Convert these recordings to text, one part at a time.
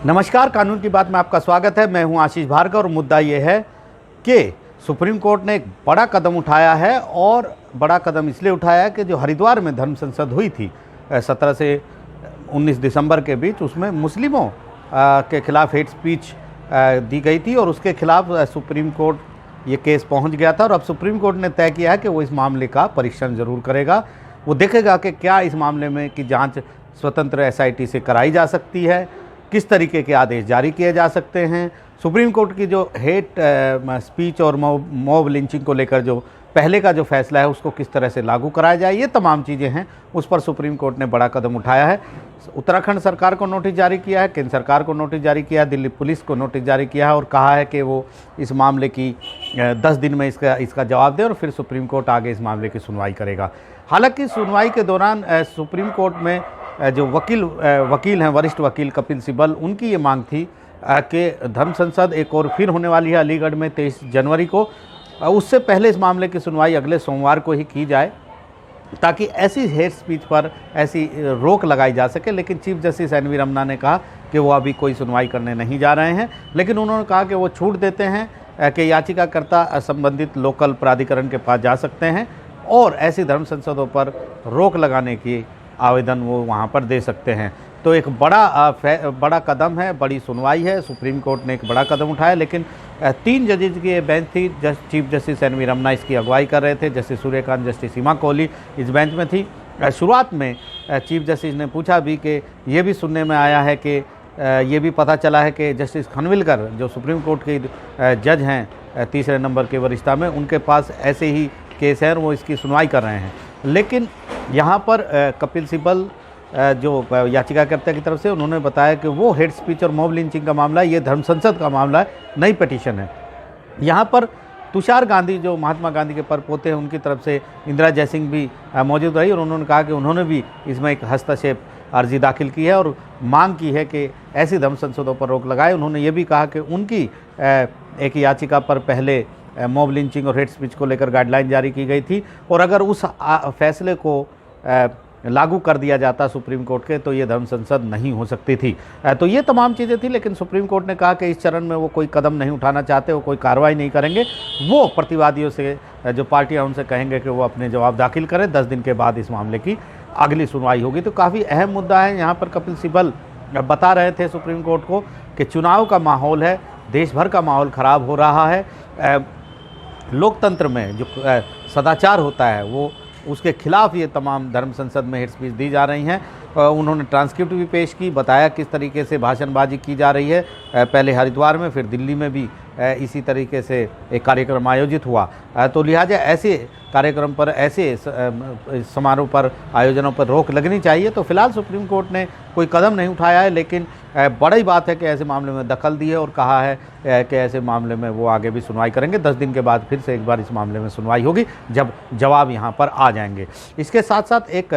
नमस्कार, कानून की बात में आपका स्वागत है। मैं हूं आशीष भार्गव और मुद्दा ये है कि सुप्रीम कोर्ट ने एक बड़ा कदम उठाया है और बड़ा कदम इसलिए उठाया है कि जो हरिद्वार में धर्म संसद हुई थी 17 से 19 दिसंबर के बीच, उसमें मुस्लिमों के खिलाफ हेट स्पीच दी गई थी और उसके खिलाफ सुप्रीम कोर्ट ये केस पहुंच गया था और अब सुप्रीम कोर्ट ने तय किया है कि वो इस मामले का परीक्षण ज़रूर करेगा। वो देखेगा कि क्या इस मामले में की जाँच स्वतंत्र एसआईटी से कराई जा सकती है, किस तरीके के आदेश जारी किए जा सकते हैं। सुप्रीम कोर्ट की जो हेट स्पीच और मॉब लिंचिंग को लेकर जो पहले का जो फैसला है उसको किस तरह से लागू कराया जाए, ये तमाम चीज़ें हैं, उस पर सुप्रीम कोर्ट ने बड़ा कदम उठाया है। उत्तराखंड सरकार को नोटिस जारी किया है, केंद्र सरकार को नोटिस जारी किया है, दिल्ली पुलिस को नोटिस जारी किया है और कहा है कि वो इस मामले की 10 दिन में इसका जवाब दे और फिर सुप्रीम कोर्ट आगे इस मामले की सुनवाई करेगा। हालांकि सुनवाई के दौरान सुप्रीम कोर्ट में जो वकील हैं, वरिष्ठ वकील कपिल सिब्बल, उनकी ये मांग थी कि धर्म संसद एक और फिर होने वाली है अलीगढ़ में 23 जनवरी को। उससे पहले इस मामले की सुनवाई अगले सोमवार को ही की जाए ताकि ऐसी हेट स्पीच पर ऐसी रोक लगाई जा सके। लेकिन chief justice N V Ramana ने कहा कि वो अभी कोई सुनवाई करने नहीं जा रहे हैं, लेकिन उन्होंने कहा कि वो छूट देते हैं कि याचिकाकर्ता संबंधित लोकल प्राधिकरण के पास जा सकते हैं और ऐसी धर्म संसदों पर रोक लगाने की आवेदन वो वहाँ पर दे सकते हैं। तो एक बड़ा कदम है, बड़ी सुनवाई है। सुप्रीम कोर्ट ने एक बड़ा कदम उठाया, लेकिन 3 जजेज की ये बेंच थी। Chief justice N V Ramana इसकी अगुवाई कर रहे थे, जस्टिस सूर्यकांत, जस्टिस सीमा कोहली इस बेंच में थी। शुरुआत में चीफ जस्टिस ने पूछा भी कि ये भी सुनने में आया है कि ये भी पता चला है कि जस्टिस खनविलकर जो सुप्रीम कोर्ट के जज हैं तीसरे नंबर के वरिष्ठता में, उनके पास ऐसे ही केस हैं और वो इसकी सुनवाई कर रहे हैं। लेकिन यहाँ पर कपिल सिब्बल जो याचिकाकर्ता की तरफ से, उन्होंने बताया कि वो हेट स्पीच और मॉब लिंचिंग का मामला है, ये धर्म संसद का मामला है, नई पिटीशन है। यहाँ पर तुषार गांधी जो महात्मा गांधी के परपोते हैं, उनकी तरफ से इंदिरा जयसिंह भी मौजूद रही और उन्होंने कहा कि उन्होंने भी इसमें एक हस्तक्षेप अर्जी दाखिल की है और मांग की है कि ऐसी धर्म संसदों पर रोक लगाए। उन्होंने ये भी कहा कि उनकी एक याचिका पर पहले मॉब लिंचिंग और हेट स्पीच को लेकर गाइडलाइन जारी की गई थी और अगर उस फैसले को लागू कर दिया जाता सुप्रीम कोर्ट के तो ये धर्म संसद नहीं हो सकती थी। तो ये तमाम चीज़ें थी, लेकिन सुप्रीम कोर्ट ने कहा कि इस चरण में वो कोई कदम नहीं उठाना चाहते, वो कोई कार्रवाई नहीं करेंगे। वो प्रतिवादियों से, जो पार्टियां, उनसे कहेंगे कि वो अपने जवाब दाखिल करें। 10 दिन के बाद इस मामले की अगली सुनवाई होगी। तो काफ़ी अहम मुद्दा है। यहाँ पर कपिल सिब्बल बता रहे थे सुप्रीम कोर्ट को कि चुनाव का माहौल है, देश भर का माहौल ख़राब हो रहा है, लोकतंत्र में जो सदाचार होता है वो उसके खिलाफ ये तमाम धर्म संसद में हेट स्पीच दी जा रही हैं। उन्होंने ट्रांसक्रिप्ट भी पेश की, बताया किस तरीके से भाषणबाजी की जा रही है। पहले हरिद्वार में, फिर दिल्ली में भी इसी तरीके से एक कार्यक्रम आयोजित हुआ। तो लिहाजा ऐसे कार्यक्रम पर, ऐसे समारोह पर, आयोजनों पर रोक लगनी चाहिए। तो फिलहाल सुप्रीम कोर्ट ने कोई कदम नहीं उठाया है, लेकिन बड़ी बात है कि ऐसे मामले में दखल दी है और कहा है कि ऐसे मामले में वो आगे भी सुनवाई करेंगे। 10 दिन के बाद फिर से एक बार इस मामले में सुनवाई होगी जब जवाब यहाँ पर आ जाएंगे। इसके साथ साथ एक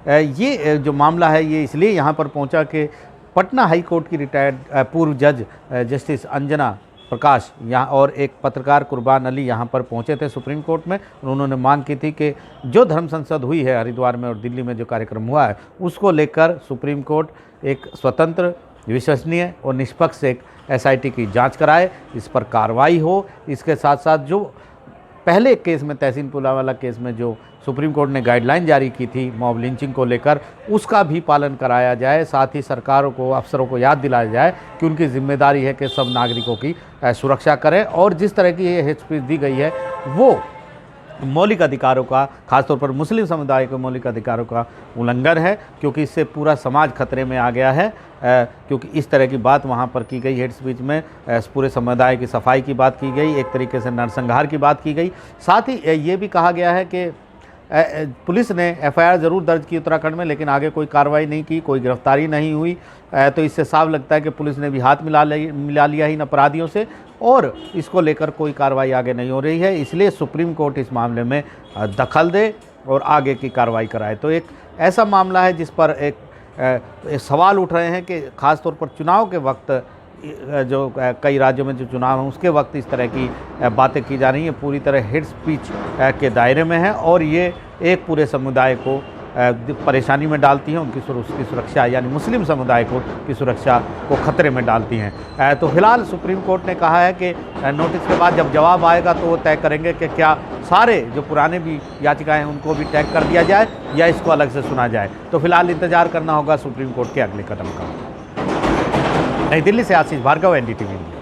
ये जो मामला है ये इसलिए यहाँ पर पहुँचा कि पटना हाई कोर्ट की रिटायर्ड पूर्व जज जस्टिस अंजना प्रकाश यहाँ और एक पत्रकार कुर्बान अली यहाँ पर पहुँचे थे सुप्रीम कोर्ट में। उन्होंने मांग की थी कि जो धर्म संसद हुई है हरिद्वार में और दिल्ली में जो कार्यक्रम हुआ है उसको लेकर सुप्रीम कोर्ट एक स्वतंत्र, विश्वसनीय और निष्पक्ष एक एसआईटी की जांच कराए, इस पर कार्रवाई हो। इसके साथ साथ जो पहले केस में, तहसीन पुलावाला केस में जो सुप्रीम कोर्ट ने गाइडलाइन जारी की थी मॉब लिंचिंग को लेकर, उसका भी पालन कराया जाए। साथ ही सरकारों को, अफसरों को याद दिलाया जाए कि उनकी जिम्मेदारी है कि सब नागरिकों की सुरक्षा करें और जिस तरह की ये हेट स्पीच दी गई है वो मौलिक अधिकारों का, खासतौर पर मुस्लिम समुदाय के मौलिक अधिकारों का उल्लंघन है, क्योंकि इससे पूरा समाज खतरे में आ गया है। क्योंकि इस तरह की बात वहाँ पर की गई हेट स्पीच में, पूरे समुदाय की सफाई की बात की गई, एक तरीके से नरसंहार की बात की गई। साथ ही ये भी कहा गया है कि पुलिस ने एफआईआर ज़रूर दर्ज की उत्तराखंड में, लेकिन आगे कोई कार्रवाई नहीं की, कोई गिरफ्तारी नहीं हुई। तो इससे साफ लगता है कि पुलिस ने भी हाथ मिला लिया इन अपराधियों से और इसको लेकर कोई कार्रवाई आगे नहीं हो रही है। इसलिए सुप्रीम कोर्ट इस मामले में दखल दे और आगे की कार्रवाई कराए। तो एक ऐसा मामला है जिस पर एक सवाल उठ रहे हैं कि ख़ास तौर पर चुनाव के वक्त, जो कई राज्यों में जो चुनाव हैं उसके वक्त इस तरह की बातें की जा रही हैं, पूरी तरह हेट स्पीच के दायरे में है और ये एक पूरे समुदाय को परेशानी में डालती हैं, उनकी सुरक्षा यानी मुस्लिम समुदाय की सुरक्षा को खतरे में डालती हैं। तो फिलहाल सुप्रीम कोर्ट ने कहा है कि नोटिस के बाद जब जवाब आएगा तो वो तय करेंगे कि क्या सारे जो पुराने भी याचिकाएं हैं उनको भी टैग कर दिया जाए या इसको अलग से सुना जाए। तो फिलहाल इंतजार करना होगा सुप्रीम कोर्ट के अगले कदम का। नई दिल्ली से आशीष भार्गव, NDTV।